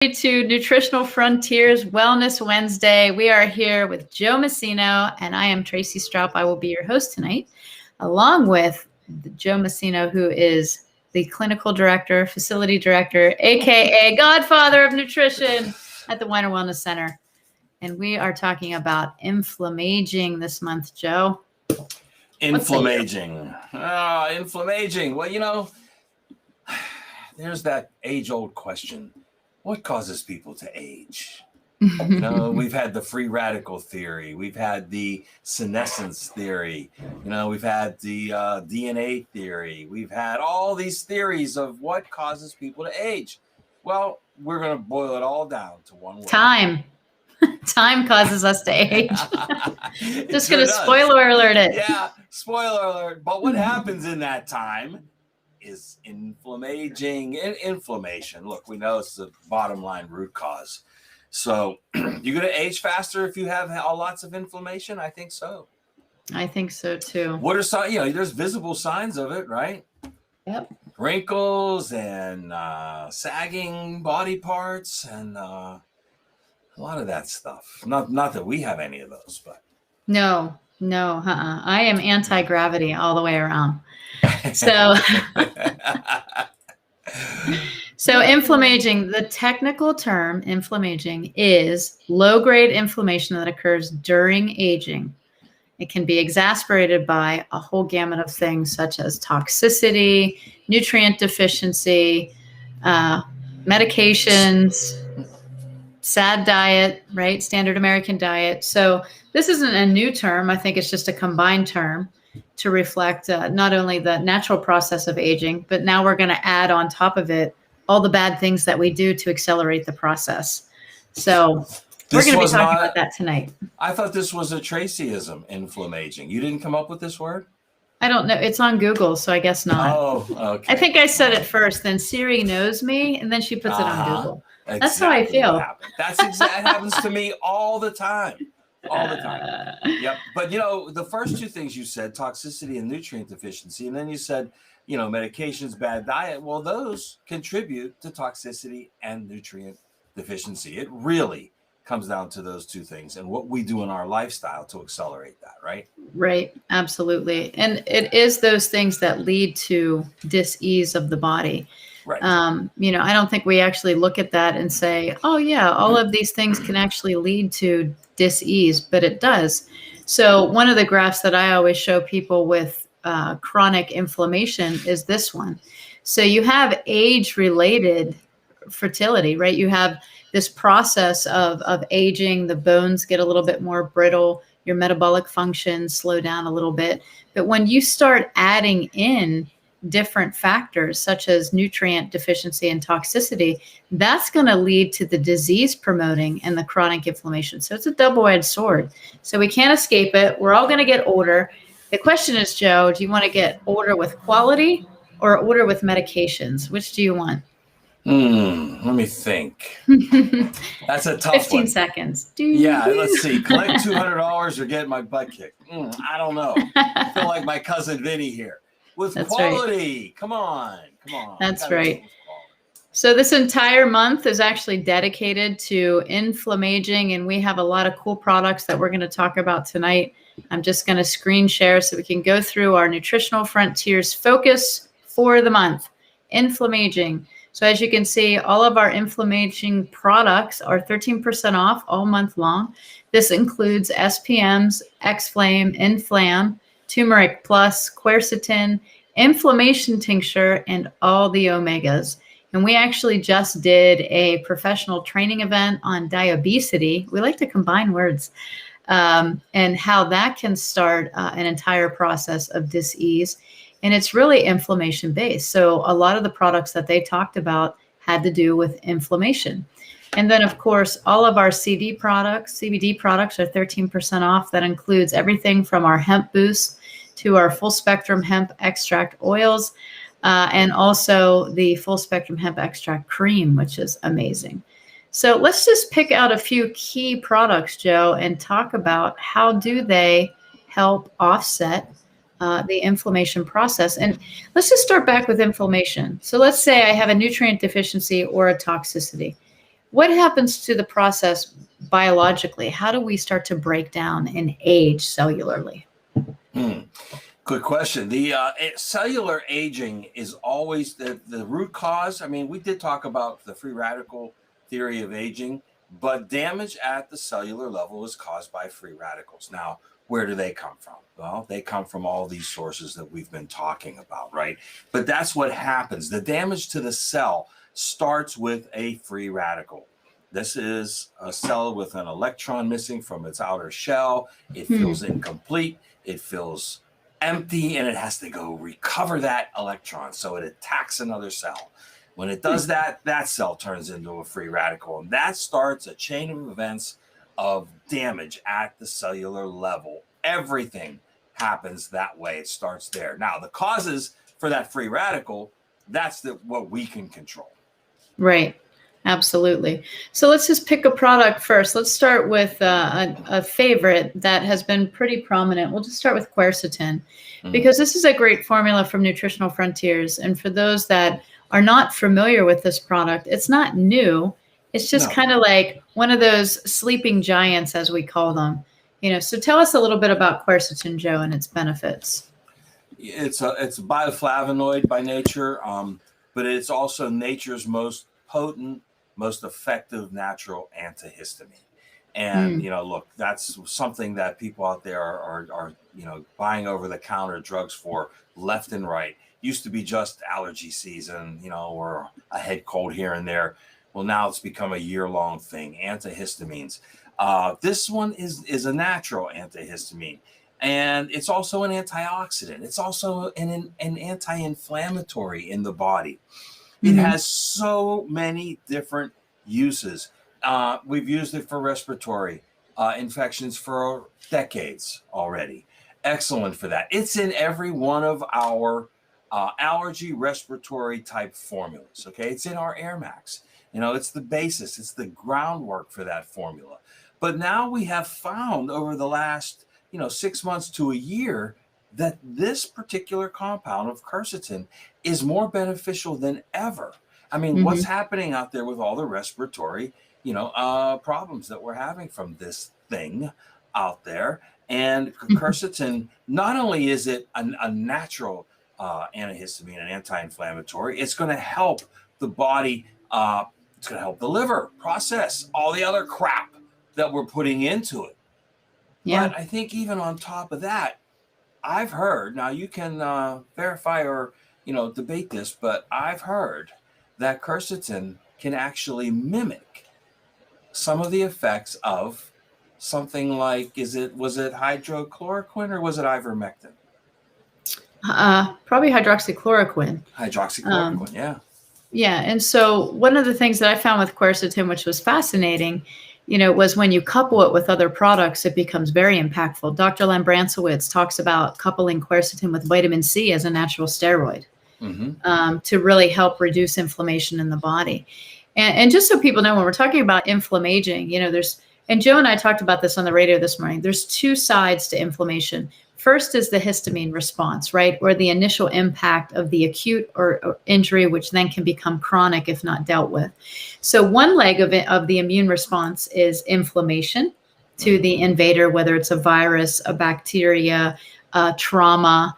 To Nutritional Frontiers Wellness Wednesday. We are here with Joe Messino, and I am Tracey Stroup. I will be your host tonight, along with Joe Messino, who is the clinical director, facility director, aka Godfather of Nutrition at the Weiner Wellness Center. And we are talking about Inflammaging this month, Joe. Inflammaging. Inflammaging. Well, there's that age-old question. What causes people to age? We've had the free radical theory. We've had the senescence theory. We've had the DNA theory. We've had all these theories of what causes people to age. Well, we're going to boil it all down to one word. Time. Time causes us to age. Just going to spoiler alert it. Yeah, spoiler alert. But what happens in that time is inflammaging and inflammation. Look, we know it's the bottom line root cause. So you're going to age faster if you have lots of inflammation? I think so. I think so too. What are some, there's visible signs of it, right? Yep. Wrinkles and sagging body parts and a lot of that stuff. Not that we have any of those, but. No. I am anti-gravity all the way around. So inflammaging, the technical term inflammaging is low-grade inflammation that occurs during aging. It can be exacerbated by a whole gamut of things such as toxicity, nutrient deficiency, medications, SAD diet, right? Standard American diet. So this isn't a new term. I think it's just a combined term to reflect not only the natural process of aging, but now we're going to add on top of it all the bad things that we do to accelerate the process. So we're going to be talking about that tonight. I thought this was a Tracyism, inflammaging. You didn't come up with this word? I don't know. It's on Google, so I guess not. Oh, okay. I think I said it first, then Siri knows me, and then she puts it on Google. Exactly. That's how I feel. That's exactly happens to me all the time. All the time. Yep. But, the first two things you said, toxicity and nutrient deficiency, and then you said, medications, bad diet. Well, those contribute to toxicity and nutrient deficiency. It really comes down to those two things and what we do in our lifestyle to accelerate that, right? Right. Absolutely. And it is those things that lead to dis-ease of the body. Right. I don't think we actually look at that and say, oh yeah, all of these things can actually lead to dis-ease, but it does. So one of the graphs that I always show people with chronic inflammation is this one. So you have age-related fertility, right? You have this process of aging, the bones get a little bit more brittle, your metabolic functions slow down a little bit. But when you start adding in different factors such as nutrient deficiency and toxicity, that's going to lead to the disease promoting and the chronic inflammation. So it's a double-edged sword. So we can't escape it. We're all going to get older. The question is, Joe, do you want to get older with quality or older with medications? Which do you want? Let me think. That's a tough 15 one. seconds. Yeah, let's see. Collect $200 or get my butt kicked. I don't know. I feel like my cousin Vinny here. With That's quality. Right. Come on. That's right. So this entire month is actually dedicated to inflammaging, and we have a lot of cool products that we're going to talk about tonight. I'm just going to screen share so we can go through our Nutritional Frontiers focus for the month. Inflammaging. So as you can see, all of our inflammaging products are 13% off all month long. This includes SPMs, Xflame, Inflam, Turmeric Plus, Quercetin, inflammation tincture, and all the omegas. And we actually just did a professional training event on diabesity. We like to combine words, and how that can start an entire process of dis-ease. And it's really inflammation based. So a lot of the products that they talked about had to do with inflammation. And then, of course, all of our CBD products are 13% off. That includes everything from our hemp boost to our full spectrum hemp extract oils, and also the full spectrum hemp extract cream, which is amazing. So let's just pick out a few key products, Joe, and talk about how do they help offset the inflammation process. And let's just start back with inflammation. So let's say I have a nutrient deficiency or a toxicity. what happens to the process biologically? How do we start to break down and age cellularly? Good question. The cellular aging is always the root cause. I mean, we did talk about the free radical theory of aging, but damage at the cellular level is caused by free radicals. Now, where do they come from? Well, they come from all these sources that we've been talking about, right? But that's what happens. The damage to the cell starts with a free radical. This is a cell with an electron missing from its outer shell. It feels incomplete. It feels empty, and it has to go recover that electron. So it attacks another cell. When it does that, that cell turns into a free radical, and that starts a chain of events of damage at the cellular level. Everything happens that way. It starts there. Now, the causes for that free radical, that's what we can control. Right. Absolutely. So let's just pick a product first. Let's start with a favorite that has been pretty prominent. We'll just start with Quercetin, because this is a great formula from Nutritional Frontiers. And for those that are not familiar with this product, it's not new. It's just kind of like one of those sleeping giants, as we call them. So tell us a little bit about Quercetin, Joe, and its benefits. It's a bioflavonoid by nature, but it's also nature's most potent, most effective natural antihistamine. And, look, that's something that people out there are buying over the counter drugs for left and right. Used to be just allergy season, or a head cold here and there. Well, now it's become a year-long thing. Antihistamines. This one is a natural antihistamine, and it's also an antioxidant. It's also an anti-inflammatory in the body. It has so many different uses. We've used it for respiratory infections for decades already. Excellent for that. It's in every one of our allergy respiratory type formulas. Okay, it's in our Air Max. It's the basis. It's the groundwork for that formula. But now we have found over the last 6 months to a year that this particular compound of quercetin is more beneficial than ever. I mean, what's happening out there with all the respiratory, problems that we're having from this thing out there? And quercetin, not only is it a natural antihistamine and anti-inflammatory, it's going to help the body. It's going to help the liver process all the other crap that we're putting into it. Yeah. But I think even on top of that, I've heard, now you can verify or, debate this, but I've heard that quercetin can actually mimic some of the effects of something like, was it hydrochloroquine or was it ivermectin? Probably hydroxychloroquine. Hydroxychloroquine, yeah. Yeah. And so one of the things that I found with quercetin, which was fascinating, was when you couple it with other products, it becomes very impactful. Dr. Lambrantowitz talks about coupling quercetin with vitamin C as a natural steroid to really help reduce inflammation in the body. And just so people know, when we're talking about inflammaging, and Joe and I talked about this on the radio this morning, there's two sides to inflammation. First is the histamine response, right? Or the initial impact of the acute or injury, which then can become chronic if not dealt with. So one leg of the immune response is inflammation to the invader, whether it's a virus, a bacteria, trauma,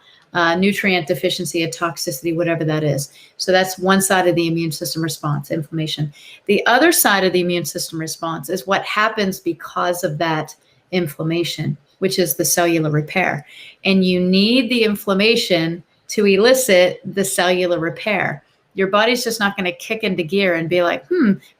nutrient deficiency, a toxicity, whatever that is. So that's one side of the immune system response, inflammation. The other side of the immune system response is what happens because of that inflammation, which is the cellular repair. And you need the inflammation to elicit the cellular repair. Your body's just not going to kick into gear and be like,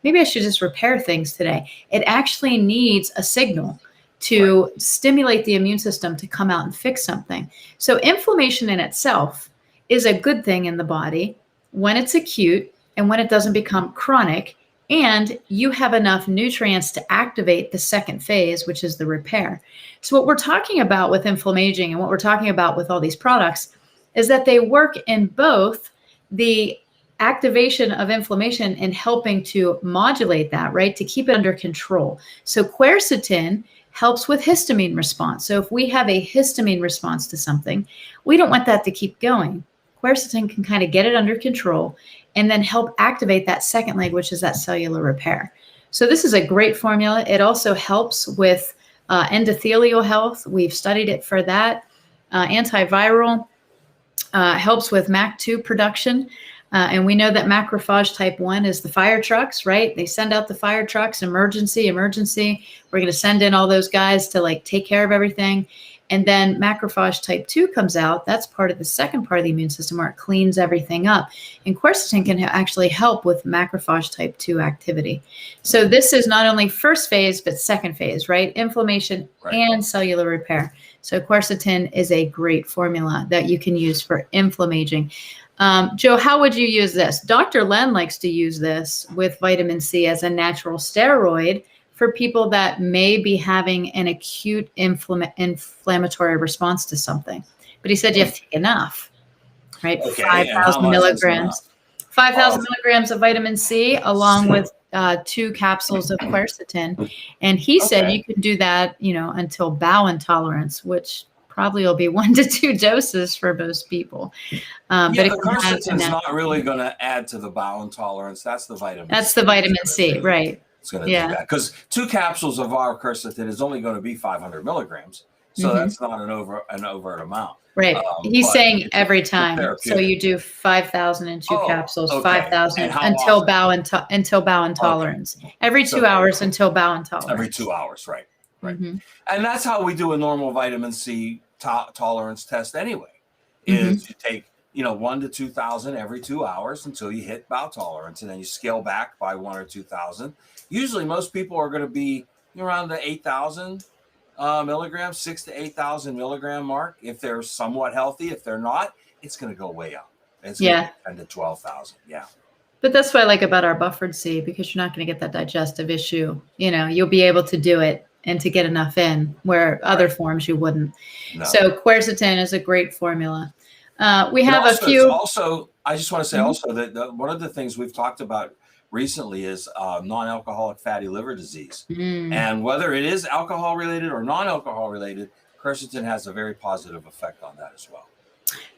maybe I should just repair things today. It actually needs a signal to stimulate the immune system to come out and fix something. So inflammation in itself is a good thing in the body when it's acute and when it doesn't become chronic, and you have enough nutrients to activate the second phase, which is the repair. So what we're talking about with Inflammaging and what we're talking about with all these products is that they work in both the activation of inflammation and helping to modulate that, right? To keep it under control. So quercetin helps with histamine response. So if we have a histamine response to something, we don't want that to keep going. Quercetin can kind of get it under control and then help activate that second leg, which is that cellular repair. So this is a great formula. It also helps with endothelial health. We've studied it for that. Antiviral, helps with MAC2 production. And we know that macrophage type 1 is the fire trucks, right? They send out the fire trucks, emergency. We're going to send in all those guys to like take care of everything. And then macrophage type 2 comes out. That's part of the second part of the immune system where it cleans everything up. And quercetin can actually help with macrophage type 2 activity. So this is not only first phase, but second phase, right? Inflammation and cellular repair. So quercetin is a great formula that you can use for inflammaging. Joe, how would you use this? Dr. Len likes to use this with vitamin C as a natural steroid for people that may be having an acute inflammatory response to something. But he said you have to take enough, right? Okay, 5,000 milligrams. 5,000 milligrams of vitamin C along with 2 capsules of quercetin. And he said you can do that, until bowel intolerance, which probably will be 1 to 2 doses for most people. But the quercetin is not really going to add to the bowel intolerance. That's the vitamin C. That's the vitamin C, right. It's going to do that because 2 capsules of our quercetin is only going to be 500 milligrams. So that's not an overt amount. Right. He's saying every time. So you do 5,000 in 2 capsules, 5,000 until bowel intolerance. Every 2 hours until bowel intolerance. Every 2 hours, right. And that's how we do a normal vitamin C tolerance test anyway, is you take, 1 to 2,000 every 2 hours until you hit bowel tolerance, and then you scale back by 1 or 2,000. Usually most people are going to be around the 8,000 milligrams, 6,000 to 8,000 milligram mark. If they're somewhat healthy, if they're not, it's going to go way up. It's going to be 10 to 12,000. Yeah. But that's what I like about our buffered C, because you're not going to get that digestive issue. You'll be able to do it and to get enough in where other forms you wouldn't. No. So quercetin is a great formula. We have a few. Also, I just want to say also that one of the things we've talked about recently is non-alcoholic fatty liver disease. And whether it is alcohol related or non-alcohol related, quercetin has a very positive effect on that as well.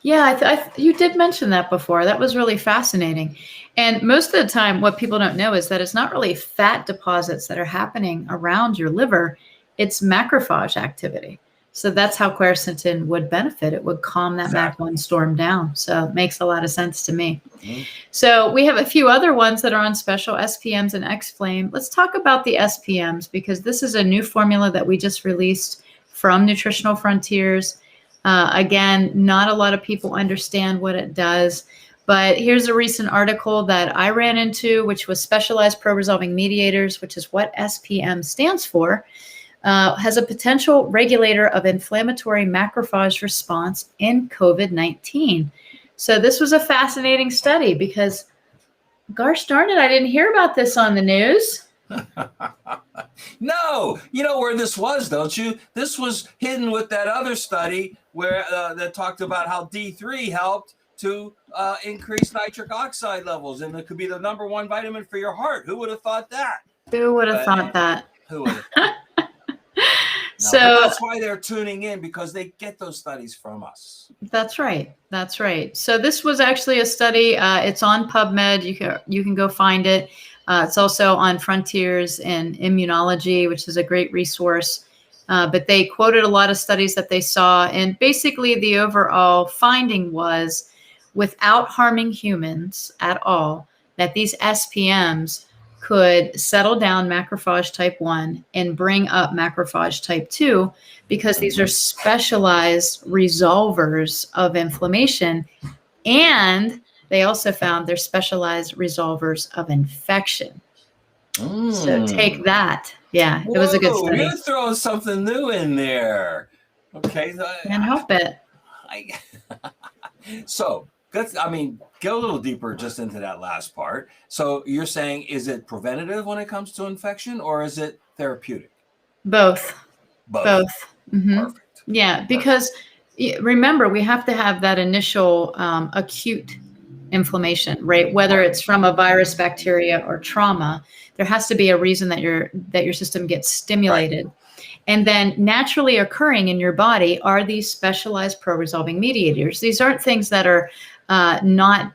Yeah, you did mention that before. That was really fascinating. And most of the time, what people don't know is that it's not really fat deposits that are happening around your liver. It's macrophage activity. So that's how quercetin would benefit. It would calm that MAC1 storm down. So it makes a lot of sense to me. So we have a few other ones that are on special, SPMs and Xflame. Let's talk about the SPMs, because this is a new formula that we just released from Nutritional Frontiers. Again, not a lot of people understand what it does, but here's a recent article that I ran into, which was specialized pro-resolving mediators, which is what SPM stands for, has a potential regulator of inflammatory macrophage response in COVID-19. So this was a fascinating study because, gosh darn it, I didn't hear about this on the news. No, you know where this was, don't you? This was hidden with that other study where that talked about how D3 helped to increase nitric oxide levels, and it could be the #1 vitamin for your heart. Who would have thought that? Who would have thought that? Who would have thought? So that's why they're tuning in, because they get those studies from us. That's right. That's right. So this was actually a study. It's on PubMed. You can go find it. It's also on Frontiers in Immunology, which is a great resource. But they quoted a lot of studies that they saw. And basically the overall finding was, without harming humans at all, that these SPMs could settle down macrophage type 1 and bring up macrophage type 2, because these are specialized resolvers of inflammation. And they also found they're specialized resolvers of infection. So take that. Yeah, it was a good study. You're throwing something new in there. Okay. Can't help it. So, get a little deeper just into that last part. So you're saying, is it preventative when it comes to infection, or is it therapeutic? Both. Perfect. Yeah, because remember, we have to have that initial acute inflammation, right? Whether it's from a virus, bacteria, or trauma, there has to be a reason that your system gets stimulated. Right. And then naturally occurring in your body are these specialized pro-resolving mediators. These aren't things that are not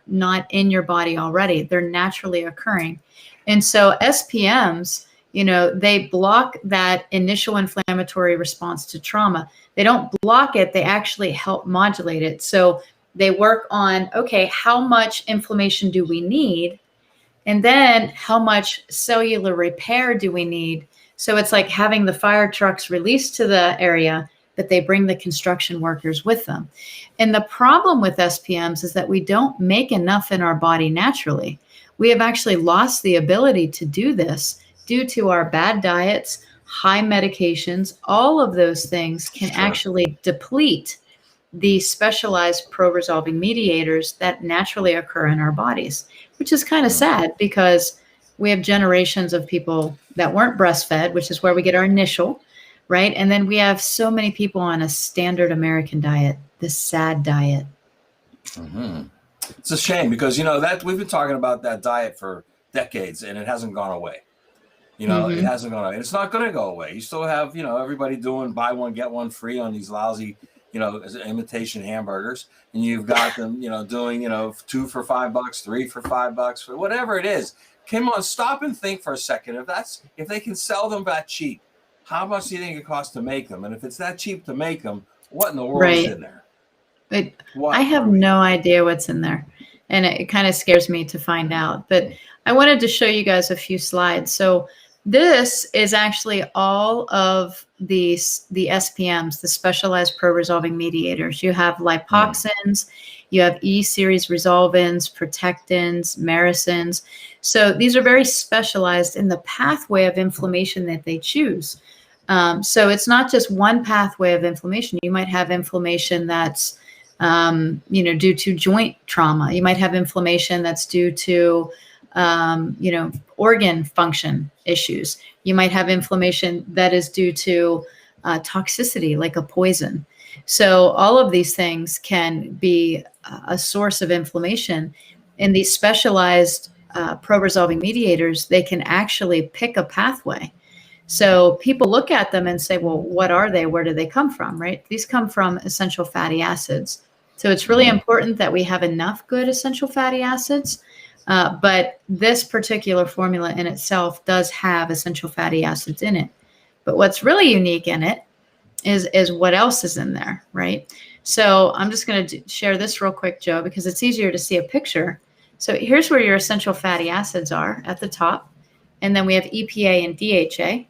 in your body already. They're naturally occurring. And so SPMs They block that initial inflammatory response to trauma. They don't block it, they actually help modulate it. So they work on, okay, how much inflammation do we need? And then how much cellular repair do we need? So it's like having the fire trucks released to the area, but they bring the construction workers with them. And the problem with SPMs is that we don't make enough in our body naturally. We have actually lost the ability to do this due to our bad diets, high medications. All of those things can actually deplete the specialized pro-resolving mediators that naturally occur in our bodies, which is kind of sad because we have generations of people that weren't breastfed, which is where we get our initial, right? And then we have so many people on a standard American diet, this SAD diet. Mm-hmm. It's a shame because, that we've been talking about that diet for decades and it hasn't gone away. It hasn't gone away. It's not going to go away. You still have, everybody doing buy one, get one free on these lousy, imitation hamburgers. And you've got them, doing, 2 for $5, 3 for $5, whatever it is. Come on, stop and think for a second. If they can sell them that cheap, how much do you think it costs to make them? And if it's that cheap to make them, what in the world is in there? I have no idea what's in there. And it kind of scares me to find out. But I wanted to show you guys a few slides. So this is actually all of the SPMs, the specialized pro-resolving mediators. You have lipoxins, you have E-series resolvins, protectins, maricins. So these are very specialized in the pathway of inflammation that they choose. So it's not just one pathway of inflammation. You might have inflammation that's due to joint trauma. You might have inflammation that's due to organ function issues. You might have inflammation that is due to toxicity, like a poison. So all of these things can be a source of inflammation. In these specialized pro-resolving mediators, they can actually pick a pathway. So people look at them and say, well, what are they? Where do they come from, right? These come from essential fatty acids. So it's really important that we have enough good essential fatty acids. But this particular formula in itself does have essential fatty acids in it. But what's really unique in it is what else is in there, right? So I'm just going to share this real quick, Joe, because it's easier to see a picture. So here's where your essential fatty acids are at the top. And then we have EPA and DHA,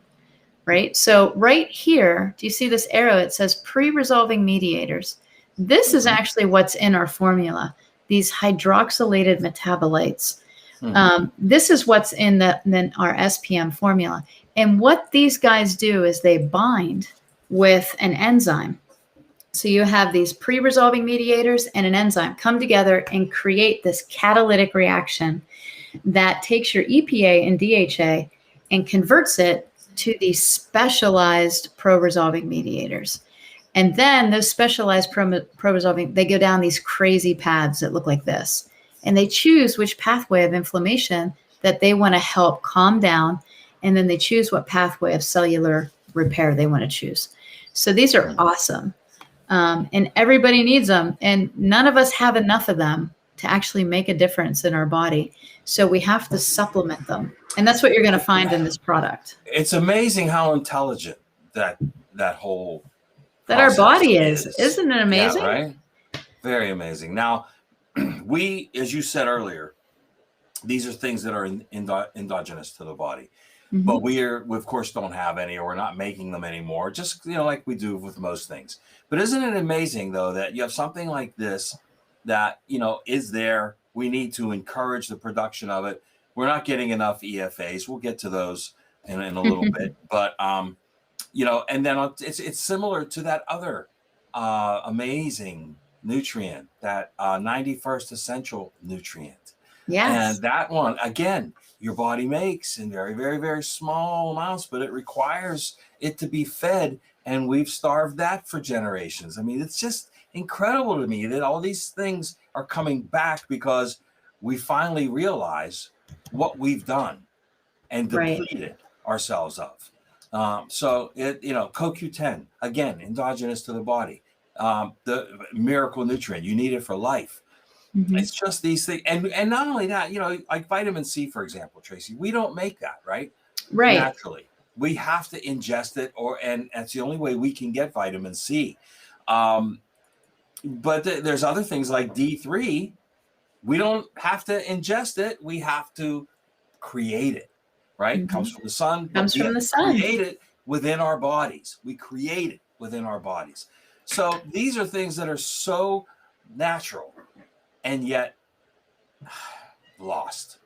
right? So right here, do you see this arrow? It says pre-resolving mediators. This is actually what's in our formula, these hydroxylated metabolites. This is what's in our SPM formula. And what these guys do is they bind with an enzyme. So you have these pre-resolving mediators and an enzyme come together and create this catalytic reaction that takes your EPA and DHA and converts it to these specialized pro-resolving mediators. And then those specialized pro-resolving, they go down these crazy paths that look like this. And they choose which pathway of inflammation that they want to help calm down. And then they choose what pathway of cellular repair they want to choose. So these are awesome. And everybody needs them. And none of us have enough of them to actually make a difference in our body. So we have to supplement them. And that's what you're going to find in this product. It's amazing how intelligent that whole that our body is. Isn't it amazing? Yeah, right? Very amazing. Now, we, as you said earlier, these are things that are endogenous to the body. Mm-hmm. But we of course don't have any, or we're not making them anymore, just like we do with most things. But isn't it amazing though that you have something like this that is there? We need to encourage the production of it. We're not getting enough EFAs. We'll get to those in a little bit, but and then it's similar to that other amazing nutrient, that 91st essential nutrient. Yes. And that one, again, your body makes in very, very, very small amounts, but it requires it to be fed. And we've starved that for generations. I mean, it's just incredible to me that all these things are coming back because we finally realize what we've done and depleted ourselves of. So CoQ10, again, endogenous to the body, the miracle nutrient, you need it for life. Mm-hmm. It's just these things. And not only that, like vitamin C, for example, Tracey, we don't make that, right? Right. naturally. We have to ingest it, and that's the only way we can get vitamin C. Um, but there's other things like D3. We don't have to ingest it. We have to create it, right? Mm-hmm. Comes from the sun, but Comes we from have the to sun. create it within our bodies. We create it within our bodies. So these are things that are so natural and yet lost.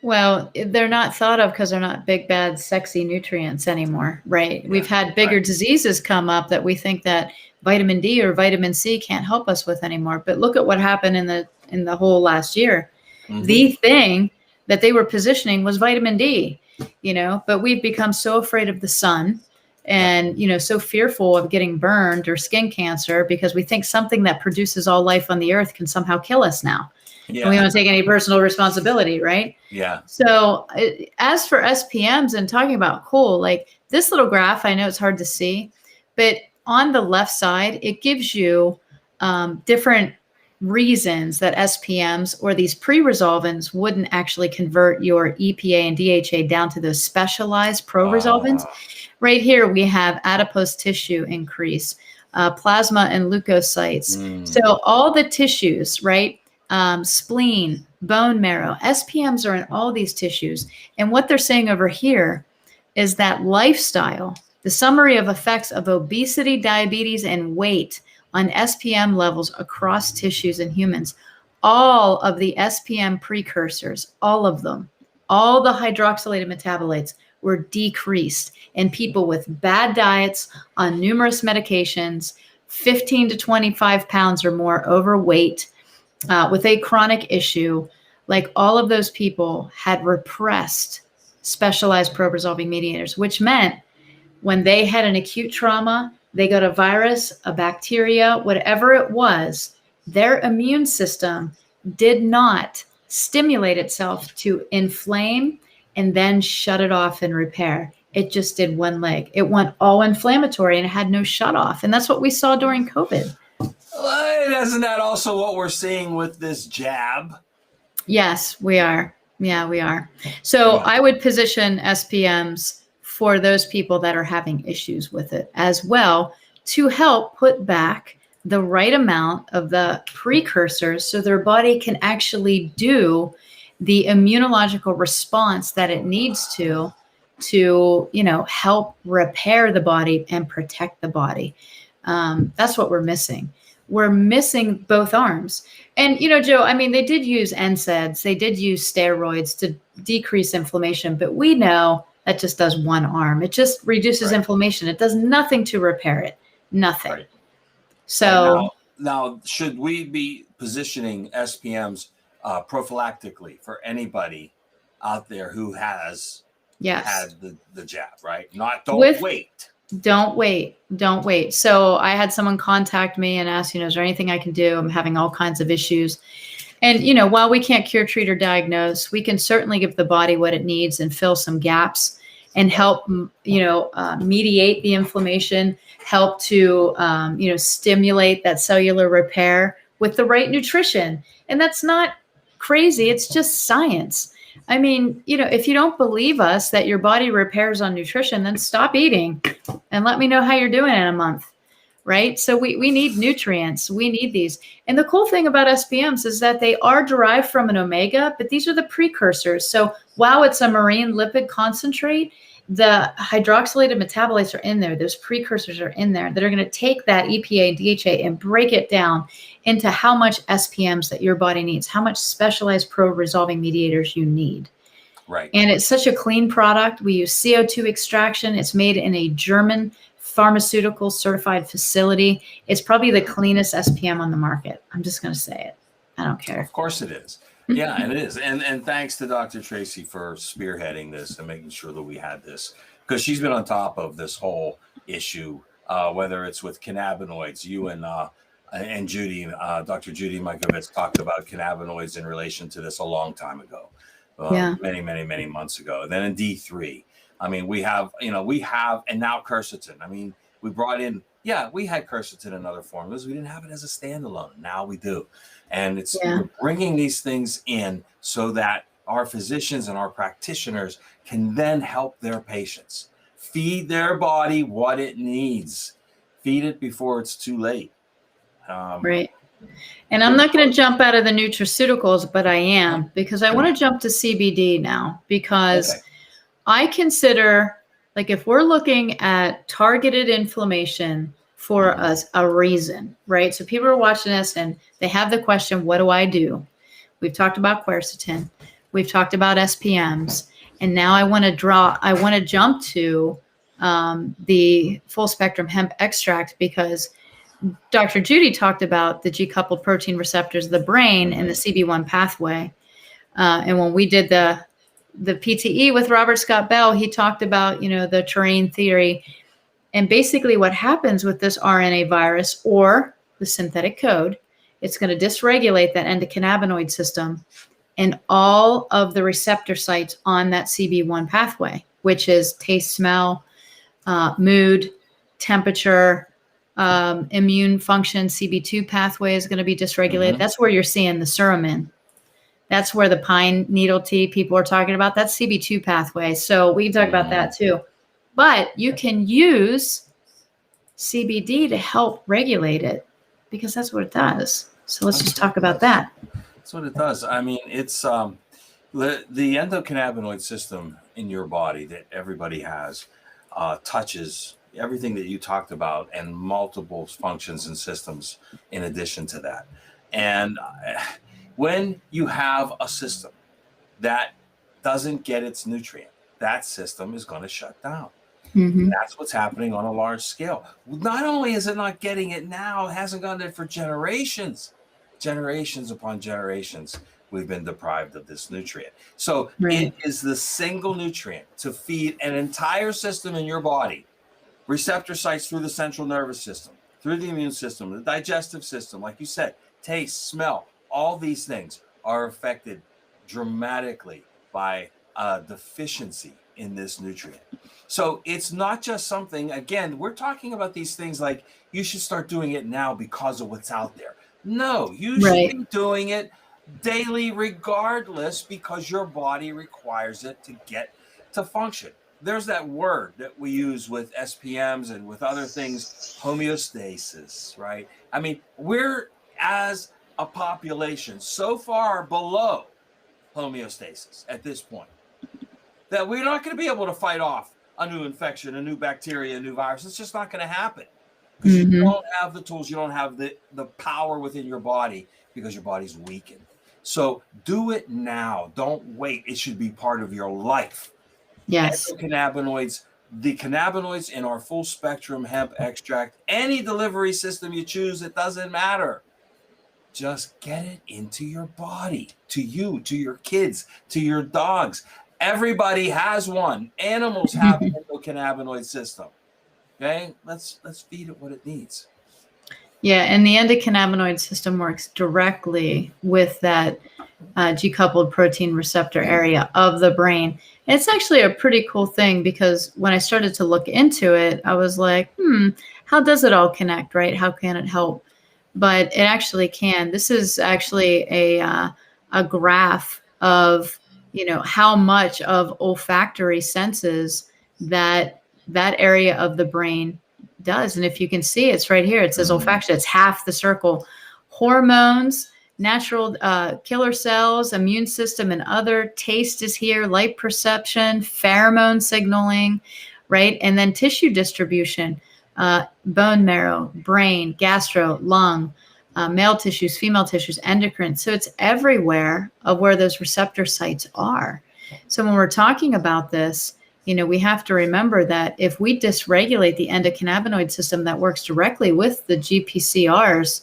Well, they're not thought of because they're not big, bad, sexy nutrients anymore, right? Yeah, We've had bigger diseases come up that we think that vitamin D or vitamin C can't help us with anymore. But look at what happened in the whole last year. Mm-hmm. The thing that they were positioning was vitamin D, but we've become so afraid of the sun and, so fearful of getting burned or skin cancer because we think something that produces all life on the earth can somehow kill us now. Yeah. And we don't take any personal responsibility, right? Yeah. So as for SPMs and talking about cool, like this little graph, I know it's hard to see, but on the left side, it gives you different reasons that SPMs or these pre-resolvins wouldn't actually convert your EPA and DHA down to those specialized pro-resolvins. Right here, we have adipose tissue increase, plasma and leukocytes. So all the tissues, right? Spleen, bone marrow, SPMs are in all these tissues. And what they're saying over here is that lifestyle, the summary of effects of obesity, diabetes, and weight on SPM levels across tissues in humans, all of the SPM precursors, all of them, all the hydroxylated metabolites were decreased in people with bad diets on numerous medications, 15 to 25 pounds or more overweight, with a chronic issue. Like all of those people had repressed specialized probe-resolving mediators, which meant when they had an acute trauma, they got a virus, a bacteria, whatever it was, their immune system did not stimulate itself to inflame and then shut it off and repair. It just did one leg. It went all inflammatory and it had no shut off. And that's what we saw during COVID. Well, isn't that also what we're seeing with this jab? Yes, we are. Yeah, we are. So I would position SPMs for those people that are having issues with it as well to help put back the right amount of the precursors so their body can actually do the immunological response that it needs to help repair the body and protect the body. That's what we're missing. We're missing both arms. And, Joe, I mean, they did use NSAIDs. They did use steroids to decrease inflammation, but we know that just does one arm. It just reduces inflammation. It does nothing to repair it. Nothing. Right. So now, should we be positioning SPMs prophylactically for anybody out there who has had the jab, right? Don't wait. So I had someone contact me and ask, is there anything I can do? I'm having all kinds of issues. And, while we can't cure, treat, or diagnose, we can certainly give the body what it needs and fill some gaps and help, mediate the inflammation, help to, stimulate that cellular repair with the right nutrition. And that's not crazy. It's just science. I mean, if you don't believe us that your body repairs on nutrition, then stop eating and let me know how you're doing in a month, right? So we need nutrients. We need these. And the cool thing about SPMs is that they are derived from an omega, but these are the precursors. So while it's a marine lipid concentrate, the hydroxylated metabolites are in there. Those precursors are in there that are going to take that EPA and DHA and break it down into how much SPMs that your body needs, how much specialized pro-resolving mediators you need. Right. And it's such a clean product. We use CO2 extraction. It's made in a German pharmaceutical certified facility. It's probably the cleanest SPM on the market. I'm just going to say it. I don't care. Of course it is. Yeah, and it is. And thanks to Dr. Tracey for spearheading this and making sure that we had this, because she's been on top of this whole issue, whether it's with cannabinoids. You and Judy, Dr. Judy Mikovits talked about cannabinoids in relation to this a long time ago, many months ago. And then in D3, I mean, we have, and now quercetin. I mean, we brought in, we had quercetin in other formulas. We didn't have it as a standalone. Now we do. And we're bringing these things in so that our physicians and our practitioners can then help their patients. Feed their body what it needs. Feed it before it's too late. Right. And I'm not going to jump out of the nutraceuticals, but I am, because I want to jump to CBD now, because I consider, like, if we're looking at targeted inflammation for us, a reason, right? So people are watching this and they have the question, what do I do? We've talked about quercetin. We've talked about SPMs. And now I want to jump to the full spectrum hemp extract, because Dr. Judy talked about the G-coupled protein receptors of the brain and the CB1 pathway. And when we did the PTE with Robert Scott Bell, he talked about, the terrain theory. And basically what happens with this RNA virus or the synthetic code, it's going to dysregulate that endocannabinoid system and all of the receptor sites on that CB1 pathway, which is taste, smell, mood, temperature, immune function. CB2 pathway is going to be dysregulated. That's where you're seeing the suramin. That's where the pine needle tea people are talking about. That's CB2 pathway. So we can talk about that too. But you can use CBD to help regulate it, because that's what it does. So let's just talk about that. That's what it does. I mean, it's the endocannabinoid system in your body that everybody has touches everything that you talked about and multiple functions and systems in addition to that. And when you have a system that doesn't get its nutrient, that system is going to shut down. That's what's happening on a large scale. Not only is it not getting it now, it hasn't gotten it for generations upon generations. We've been deprived of this nutrient. So it is the single nutrient to feed an entire system in your body. Receptor sites through the central nervous system, through the immune system, the digestive system, like you said, taste, smell, all these things are affected dramatically by deficiency in this nutrient. So it's not just something, again, we're talking about these things like you should start doing it now because of what's out there. No, you should be doing it daily regardless, because your body requires it to get to function. There's that word that we use with SPMs and with other things, homeostasis, right? I mean, we're, as a population, so far below homeostasis at this point that we're not going to be able to fight off a new infection, a new bacteria, a new virus. It's just not going to happen, because you don't have the tools, you don't have the power within your body, because your body's weakened. So do it now. Don't wait. It should be part of your life. Yes. Endocannabinoids, the cannabinoids in our full spectrum hemp extract, any delivery system you choose, it doesn't matter. Just get it into your body, to you, to your kids, to your dogs. Everybody has one. Animals have an endocannabinoid system. Okay, let's feed it what it needs. Yeah, and the endocannabinoid system works directly with that G-coupled protein receptor area of the brain. And it's actually a pretty cool thing, because when I started to look into it, I was like, how does it all connect, right? How can it help? But it actually can. This is actually a graph of, how much of olfactory senses that area of the brain does. And if you can see, it's right here. It says olfaction. It's half the circle. Hormones, natural killer cells, immune system, and other. Taste is here. Light perception, pheromone signaling, right? And then tissue distribution, bone marrow, brain, gastro, lung, male tissues, female tissues, endocrine. So it's everywhere of where those receptor sites are. So when we're talking about this, we have to remember that if we dysregulate the endocannabinoid system that works directly with the GPCRs,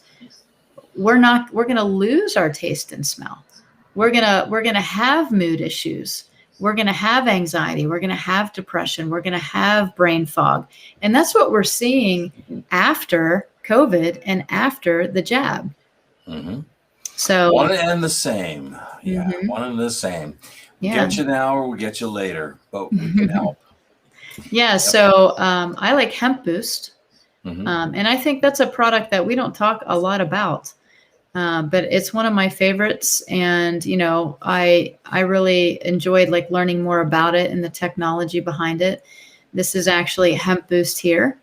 we're going to lose our taste and smell. We're going to have mood issues. We're going to have anxiety. We're going to have depression. We're going to have brain fog. And that's what we're seeing after COVID and after the jab. So one and the same. Yeah, one and the same. Yeah. Get you now or we'll get you later, but we can help. Yeah. Yep. So I like Hemp Boost. And I think that's a product that we don't talk a lot about. But it's one of my favorites. And, I really enjoyed like learning more about it and the technology behind it. This is actually Hemp Boost here.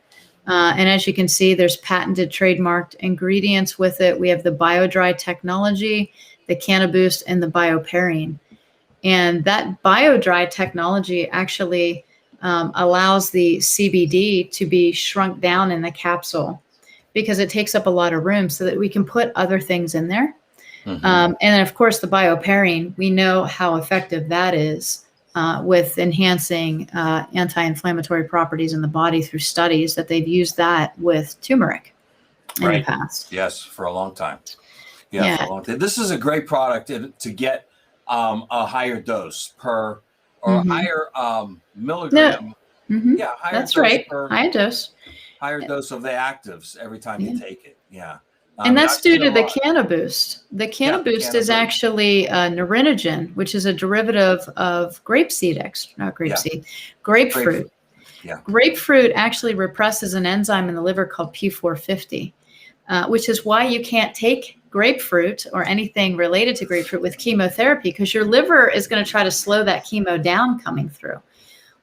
And as you can see, there's patented trademarked ingredients with it. We have the BioDry technology, the CannaBoost, and the BioPerine. And that BioDry technology actually allows the CBD to be shrunk down in the capsule because it takes up a lot of room so that we can put other things in there. Mhm. And then, of course, the BioPerine, we know how effective that is with enhancing anti-inflammatory properties in the body through studies that they've used that with turmeric in the past. Yes, for a long time. Yeah. For a long time. This is a great product to get a higher dose per or higher milligram. Yeah, higher That's dose right. per High dose. higher dose of the actives every time you take it. Yeah. And that's I've due seen a to the lot. CannaBoost. The CannaBoost is CannaBoost. actually nerinogen, which is a derivative of grapefruit. Yeah. Grapefruit actually represses an enzyme in the liver called P450, which is why you can't take grapefruit or anything related to grapefruit with chemotherapy, because your liver is going to try to slow that chemo down coming through.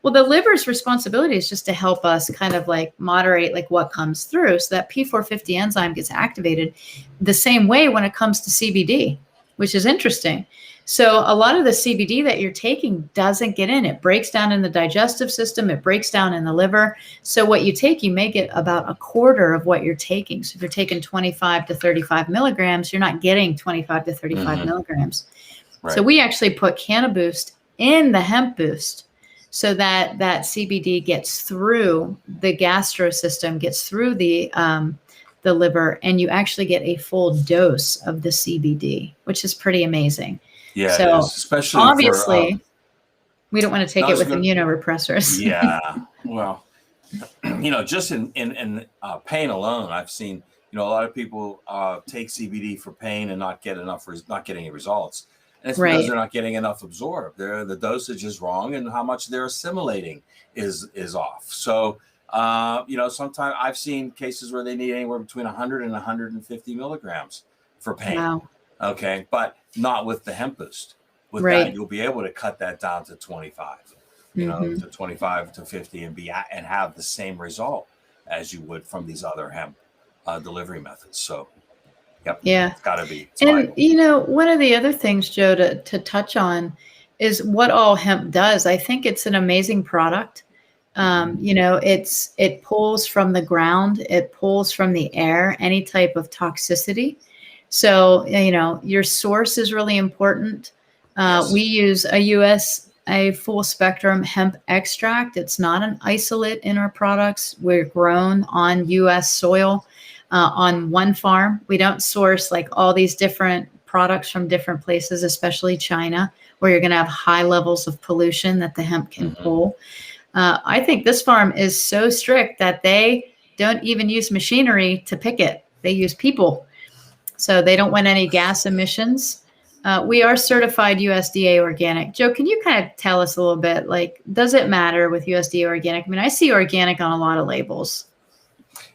Well, the liver's responsibility is just to help us kind of like moderate like what comes through, so that P450 enzyme gets activated the same way when it comes to CBD, which is interesting. So a lot of the CBD that you're taking doesn't get in. It breaks down in the digestive system. It breaks down in the liver. So what you take, you may get about a quarter of what you're taking. So if you're taking 25 to 35 milligrams, you're not getting 25 to 35 milligrams. Right. So we actually put CannaBoost in the Hemp Boost, so that CBD gets through the gastro system, gets through the liver, and you actually get a full dose of the CBD, which is pretty amazing. Yeah, so it is, especially obviously, we don't want to take it with immunorepressors. Yeah, well, just in pain alone, I've seen a lot of people take CBD for pain and not getting any results. And it's because they're not getting enough absorbed. The dosage is wrong, and how much they're assimilating is off. So, sometimes I've seen cases where they need anywhere between 100 and 150 milligrams for pain. Wow. Okay, but not with the Hemp Boost. With that, you'll be able to cut that down to 25, to 25 to 50, and have the same result as you would from these other hemp delivery methods. So. Yep. Yeah. It's got to be. And, one of the other things, Joe, to touch on is what all hemp does. I think it's an amazing product. It pulls from the ground. It pulls from the air, any type of toxicity. So, your source is really important. Yes. We use a full spectrum hemp extract. It's not an isolate in our products. We're grown on U.S. soil. On one farm. We don't source like all these different products from different places, especially China, where you're going to have high levels of pollution that the hemp can pull. I think this farm is so strict that they don't even use machinery to pick it. They use people. So they don't want any gas emissions. We are certified USDA organic. Joe, can you kind of tell us a little bit, like, does it matter with USDA organic? I mean, I see organic on a lot of labels.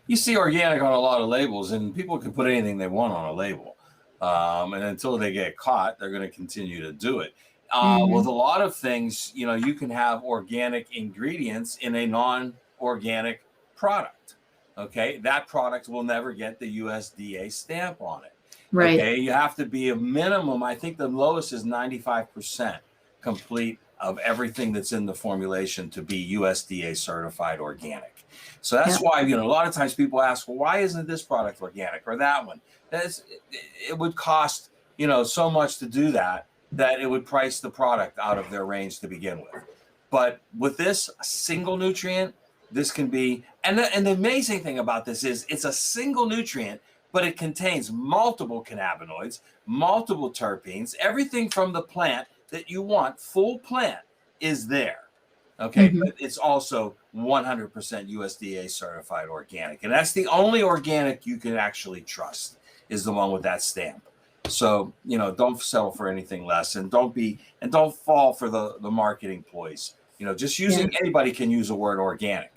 You see organic on a lot of labels, and people can put anything they want on a label. And until they get caught, they're going to continue to do it. With a lot of things, you can have organic ingredients in a non-organic product. Okay. That product will never get the USDA stamp on it. Right. Okay. You have to be a minimum. I think the lowest is 95% complete of everything that's in the formulation to be USDA certified organic. So that's why, a lot of times people ask, well, why isn't this product organic or that one? It would cost, so much to do that it would price the product out of their range to begin with. But with this single nutrient, this can be, and the amazing thing about this is it's a single nutrient, but it contains multiple cannabinoids, multiple terpenes, everything from the plant that you want, full plant is there. Okay, but it's also 100% USDA certified organic. And that's the only organic you can actually trust, is the one with that stamp. So, don't settle for anything less, and don't fall for the marketing ploys. Just using, anybody can use the word organic.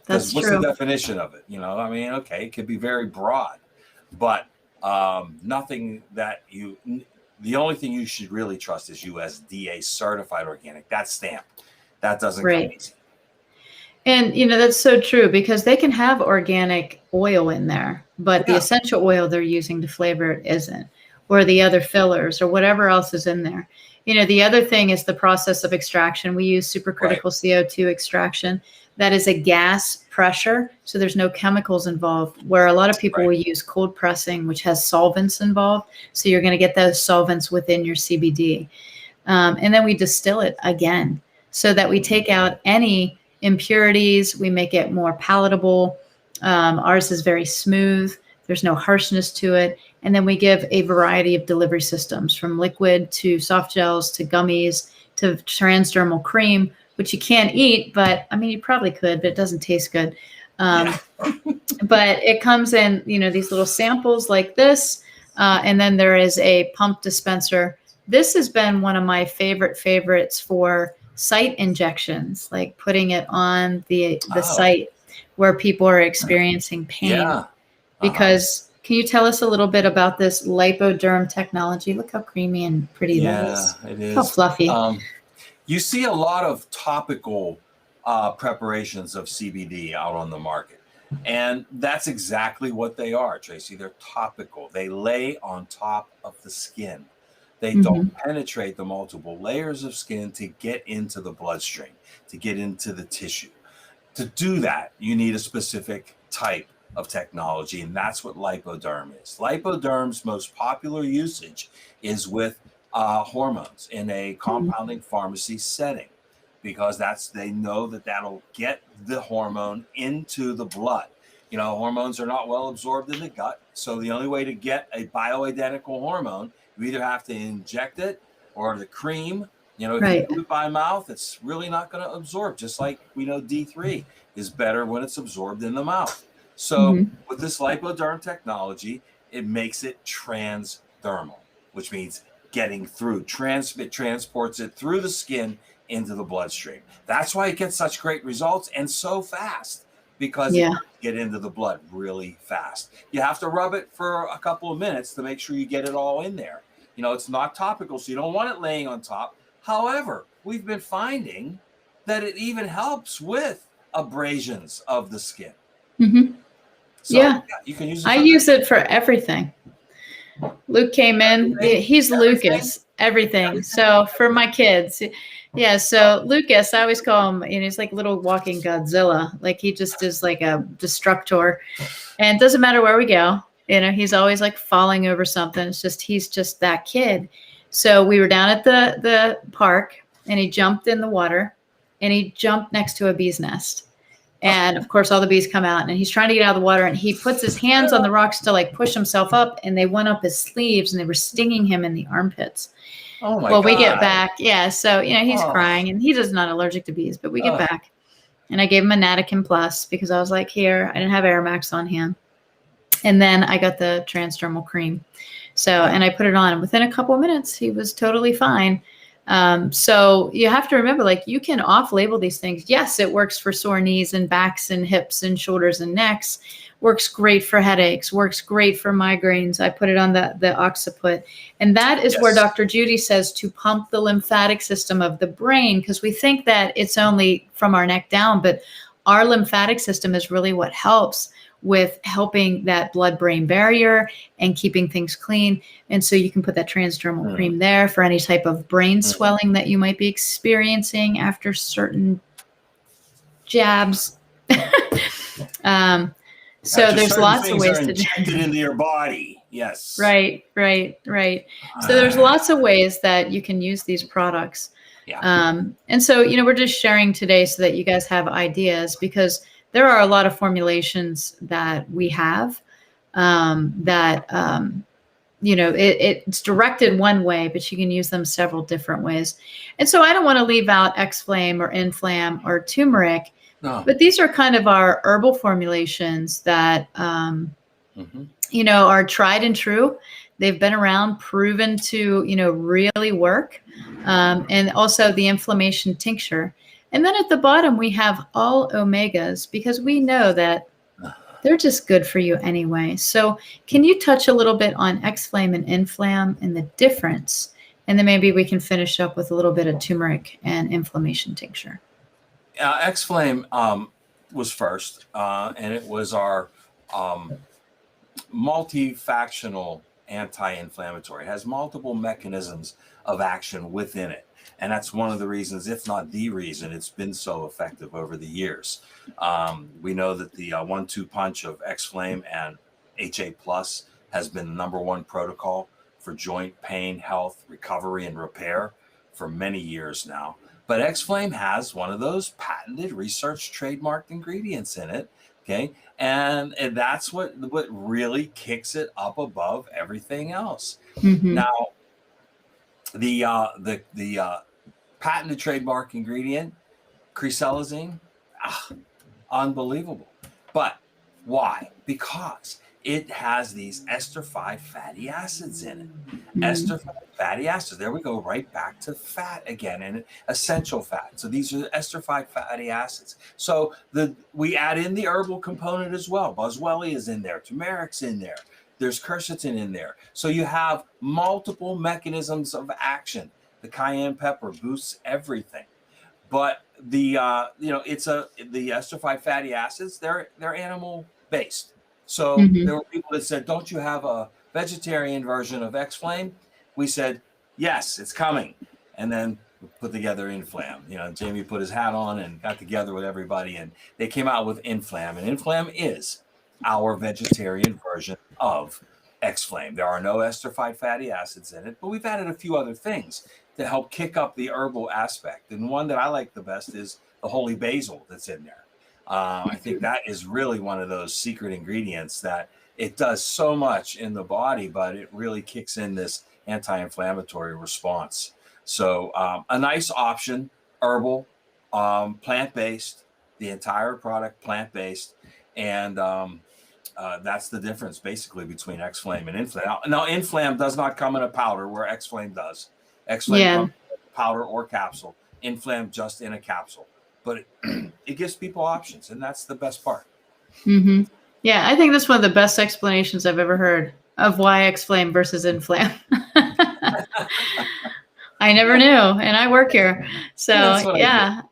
That's what's true. The definition of it? Okay, it could be very broad, but Nothing that the only thing you should really trust is USDA certified organic. That stamp, that doesn't come easy. And, that's so true, because they can have organic oil in there, but the essential oil they're using to flavor it isn't, or the other fillers or whatever else is in there. The other thing is the process of extraction. We use supercritical CO2 extraction. That is a gas pressure, so there's no chemicals involved, where a lot of people will use cold pressing, which has solvents involved. So you're going to get those solvents within your CBD. And then we distill it again so that we take out any impurities. We make it more palatable. Ours is very smooth. There's no harshness to it. And then we give a variety of delivery systems, from liquid to soft gels to gummies to transdermal cream, which you can't eat, but you probably could, but it doesn't taste good. But it comes in, these little samples like this. And then there is a pump dispenser. This has been one of my favorites for site injections, like putting it on the site where people are experiencing pain. Because can you tell us a little bit about this lipoderm technology? Look how creamy and pretty that is. Yeah, it is. How fluffy. You see a lot of topical preparations of CBD out on the market. And that's exactly what they are, Tracy. They're topical. They lay on top of the skin. They don't penetrate the multiple layers of skin to get into the bloodstream, to get into the tissue. To do that, you need a specific type of technology, and that's what lipoderm is. Lipoderm's most popular usage is with hormones in a compounding pharmacy setting, because they know that'll get the hormone into the blood. Hormones are not well absorbed in the gut, so the only way to get a bioidentical hormone, you either have to inject it or the cream. If you do it by mouth, it's really not going to absorb, just like we know D3 is better when it's absorbed in the mouth. So with this lipoderm technology, it makes it transdermal, which means getting through. It transports it through the skin into the bloodstream. That's why it gets such great results and so fast, because it get into the blood really fast. You have to rub it for a couple of minutes to make sure you get it all in there. It's not topical, so you don't want it laying on top. However, we've been finding that it even helps with abrasions of the skin. So, you can use it. I use it for everything. Luke came in. He's Lucas. Everything. So for my kids. So Lucas, I always call him, he's like little walking Godzilla. Like he just is like a destructor. And it doesn't matter where we go. He's always like falling over something. He's just that kid. So we were down at the park, and he jumped in the water, and he jumped next to a bee's nest. And of course, all the bees come out, and he's trying to get out of the water, and he puts his hands on the rocks to like push himself up, and they went up his sleeves, and they were stinging him in the armpits. Oh my God. We get back. So, he's crying, and he's just not allergic to bees, but we get back, and I gave him a Nattican Plus because I was like, here, I didn't have Aromax on hand. And then I got the transdermal cream. And I put it on, and within a couple of minutes, he was totally fine. So you have to remember, like, you can off-label these things. Yes, it works for sore knees and backs and hips and shoulders and necks. Works great for headaches. Works great for migraines. I put it on the occiput. And that is where Dr. Judy says to pump the lymphatic system of the brain, because we think that it's only from our neck down, but our lymphatic system is really what helps with helping that blood-brain barrier and keeping things clean. And so you can put that transdermal cream there for any type of brain swelling that you might be experiencing after certain jabs. So there's lots of ways to inject it into your body. Yes. Right. So there's lots of ways that you can use these products. And so, we're just sharing today so that you guys have ideas, because there are a lot of formulations that we have it's directed one way, but you can use them several different ways. And so I don't want to leave out Xflame or Inflam or Turmeric, but these are kind of our herbal formulations that, are tried and true. They've been around, proven to, really work. And also the inflammation tincture. And then at the bottom, we have all omegas, because we know that they're just good for you anyway. So can you touch a little bit on Xflame and Inflam and the difference? And then maybe we can finish up with a little bit of turmeric and inflammation tincture. Xflame was first, and it was our multifactional anti-inflammatory. It has multiple mechanisms of action within it. And that's one of the reasons, if not the reason, it's been so effective over the years. We know that the 1-2 punch of Xflame and HA Plus has been the #1 protocol for joint pain, health, recovery, and repair for many years now. But Xflame has one of those patented, research, trademarked ingredients in it. Okay. And that's what really kicks it up above everything else. Mm-hmm. Now, the patented trademark ingredient, creselazine, unbelievable. But why? Because it has these ester 5 fatty acids in it. Ester 5 fatty acids. There we go, right back to fat again, and essential fat. So these are ester 5 fatty acids. So we add in the herbal component as well. Boswellia is in there. Turmeric's in there. There's quercetin in there. So you have multiple mechanisms of action. The cayenne pepper boosts everything. But the ester 5 fatty acids, they're animal based. So there were people that said, don't you have a vegetarian version of Xflame? We said, yes, it's coming. And then we put together Inflam. Jamie put his hat on and got together with everybody, and they came out with Inflam. And Inflam is our vegetarian version of Xflame. There are no ester 5 fatty acids in it, but we've added a few other things to help kick up the herbal aspect. And one that I like the best is the holy basil that's in there. I think that is really one of those secret ingredients that it does so much in the body, but it really kicks in this anti-inflammatory response. So a nice option, herbal, plant-based, the entire product plant-based. And that's the difference basically between Xflame and Inflam. Now, Inflam does not come in a powder where Xflame does. Xflame comes in a powder or capsule. Inflam just in a capsule. But it gives people options, and that's the best part. Mm-hmm. Yeah, I think that's one of the best explanations I've ever heard of why Xflame versus Inflam. I never knew, and I work here, so yeah,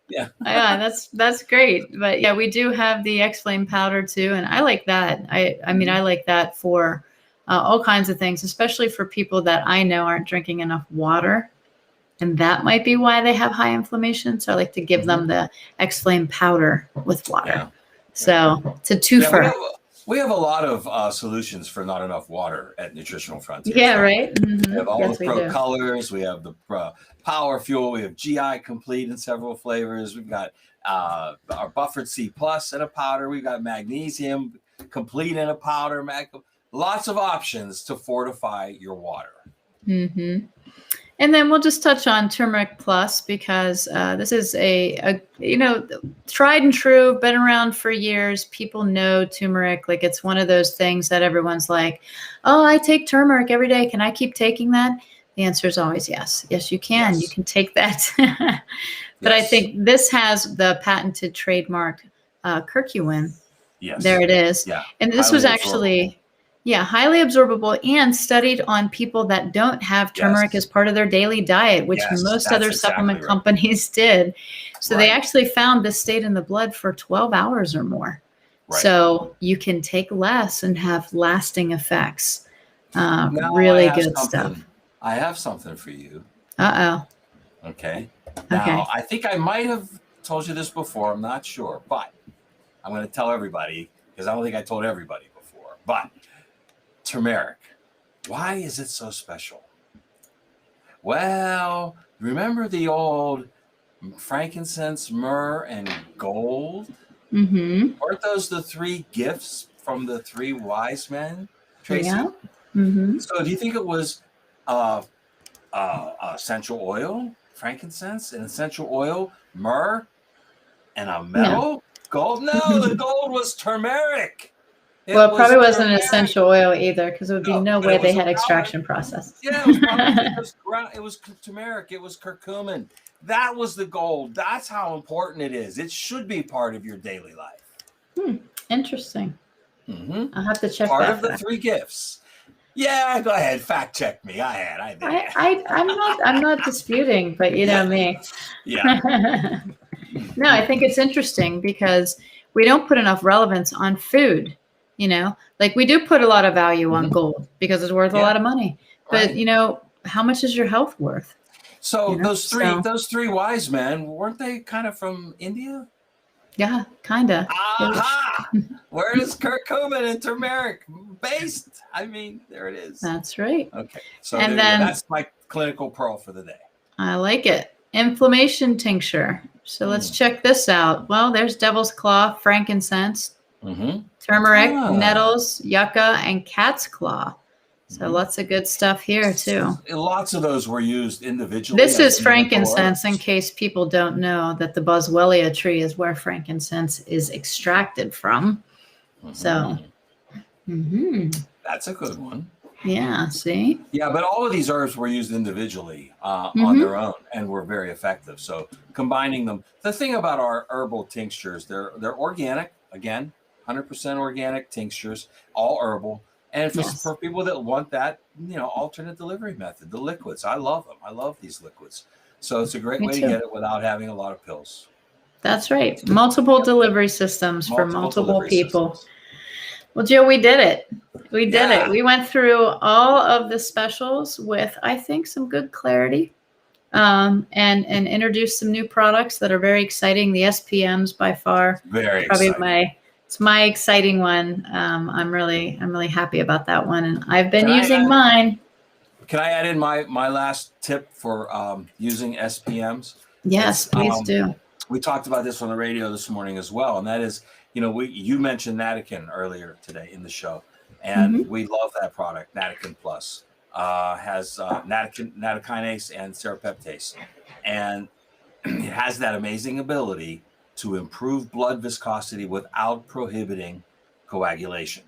that's great. But yeah, we do have the Xflame powder too, and I like that. I mean, I like that for all kinds of things, especially for people that I know aren't drinking enough water. And that might be why they have high inflammation. So I like to give them the Xflame powder with water. Yeah. So it's a twofer. Yeah, we have a lot of solutions for not enough water at Nutritional Frontiers. Yeah, right? Mm-hmm. We have all the Pro Colors. We have the Power Fuel. We have GI Complete in several flavors. We've got our Buffered C Plus in a powder. We've got Magnesium Complete in a powder. Lots of options to fortify your water. Mm-hmm. And then we'll just touch on Turmeric Plus because this is a tried and true, been around for years. People know turmeric. Like it's one of those things that everyone's like, oh, I take turmeric every day. Can I keep taking that? The answer is always yes. Yes, you can. Yes. You can take that. But I think this has the patented trademark curcumin. Yes. There it is. Yeah. And this was actually... Yeah, highly absorbable and studied on people that don't have turmeric as part of their daily diet, which most other supplement companies did. So they actually found this stayed in the blood for 12 hours or more. Right. So you can take less and have lasting effects. Really good stuff. I have something for you. Uh-oh. Okay. Now, I think I might have told you this before. I'm not sure, but I'm going to tell everybody because I don't think I told everybody before, but turmeric. Why is it so special? Well, remember the old frankincense, myrrh, and gold? Mm-hmm. Weren't those the 3 gifts from the 3 wise men, Tracey? Yeah. Mm-hmm. So do you think it was essential oil, frankincense, and essential oil, myrrh, and a metal? Gold? No, the gold was turmeric. It probably wasn't an essential oil either, because there would be no way they had extraction process. Yeah, it was probably it was turmeric. It was curcumin. That was the gold. That's how important it is. It should be part of your daily life. Interesting. Mm-hmm. I'll have to check Part that of the fact. 3 gifts. Yeah, go ahead. Fact check me. I did. I'm not disputing, but you know me. Yeah. No, I think it's interesting because we don't put enough relevance on food. Like we do put a lot of value on gold because it's worth a lot of money. But Right. how much is your health worth? So those three So wise men, weren't they kind of from India? yeah, kinda. Aha! Where is curcumin and turmeric based? I mean, there it is. That's right. Okay. So And there you go. then That's my clinical pearl for the day. I like it. Inflammation tincture. So let's check this out. Well, there's devil's claw, frankincense, turmeric, nettles, yucca, and cat's claw. So lots of good stuff here too. Lots of those were used individually. This is frankincense, in case people don't know that the boswellia tree is where frankincense is extracted from. So that's a good one. Yeah, see? Yeah, but all of these herbs were used individually on their own and were very effective. So combining them, the thing about our herbal tinctures, they're organic, again, 100% organic tinctures, all herbal. And for people that want that, alternate delivery method, the liquids, I love them. I love these liquids. So it's a great way to get it without having a lot of pills. That's right. Multiple delivery systems for multiple people. Well, Joe, we did it. We did it. We went through all of the specials with, I think, some good clarity, and introduced some new products that are very exciting. The SPMs by far, very probably exciting. It's my exciting one. I'm really happy about that one, and I've been using mine. Can I add in my last tip for using SPMs? Yes, please do. We talked about this on the radio this morning as well, and that is, you mentioned Natakin earlier today in the show, and we love that product. Natakin Plus has nattokinase and serapeptase, and it has that amazing ability to improve blood viscosity without prohibiting coagulation.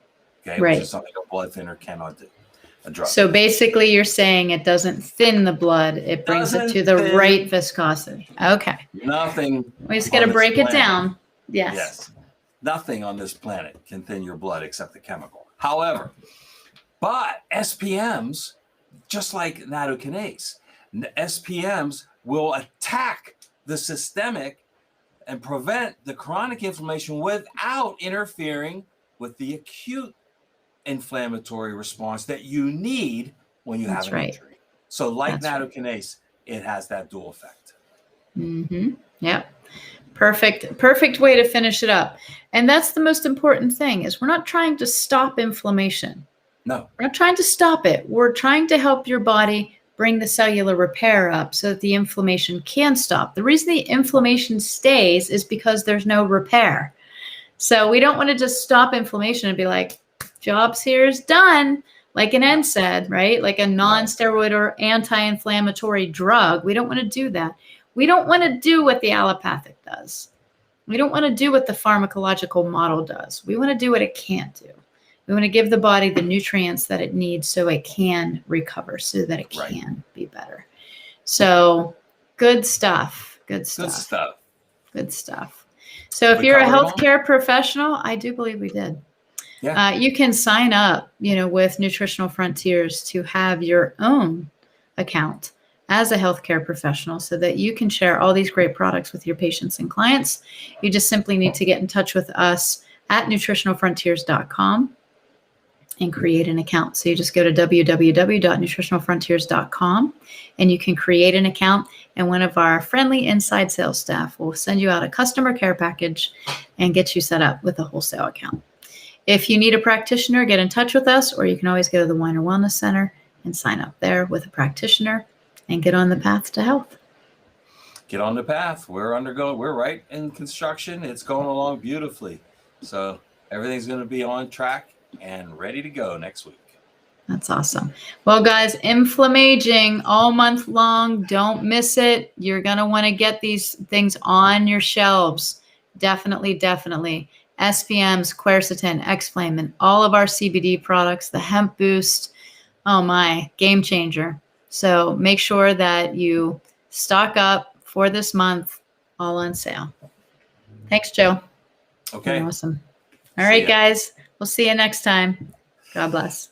Okay, which is something a blood thinner cannot do. So basically, you're saying it doesn't thin the blood; it brings it to the right viscosity. Okay. Nothing. We just got to break it down. Yes. Nothing on this planet can thin your blood except the chemical. However, but SPMs, just like nattokinase, SPMs will attack the systemic and prevent the chronic inflammation without interfering with the acute inflammatory response that you need when you have an injury. So like nattokinase, it has that dual effect. Yep. Perfect way to finish it up. And that's the most important thing is we're not trying to stop inflammation. No. We're not trying to stop it. We're trying to help your body bring the cellular repair up so that the inflammation can stop. The reason the inflammation stays is because there's no repair. So we don't want to just stop inflammation and be like, job's here is done, like an NSAID, right? Like a non-steroid or anti-inflammatory drug. We don't want to do that. We don't want to do what the allopathic does. We don't want to do what the pharmacological model does. We want to do what it can't do. We want to give the body the nutrients that it needs so it can recover, so that it can be better. So good stuff. Good stuff. So if you're a healthcare professional, I do believe we did. Yeah. You can sign up, with Nutritional Frontiers to have your own account as a healthcare professional so that you can share all these great products with your patients and clients. You just simply need to get in touch with us at nutritionalfrontiers.com and create an account. So you just go to www.nutritionalfrontiers.com and you can create an account, and one of our friendly inside sales staff will send you out a customer care package and get you set up with a wholesale account. If you need a practitioner, get in touch with us, or you can always go to the Weiner Wellness Center and sign up there with a practitioner and get on the path to health. Get on the path. We're right in construction. It's going along beautifully. So everything's going to be on track and ready to go next week. That's awesome. Well, guys, Inflammaging all month long. Don't miss it. You're going to want to get these things on your shelves. Definitely. SPMs, Quercetin, Xflame, and all of our CBD products, the hemp boost. Oh my, game changer. So make sure that you stock up for this month, all on sale. Thanks, Joe. Okay. Awesome. All right, guys. We'll see you next time. God bless.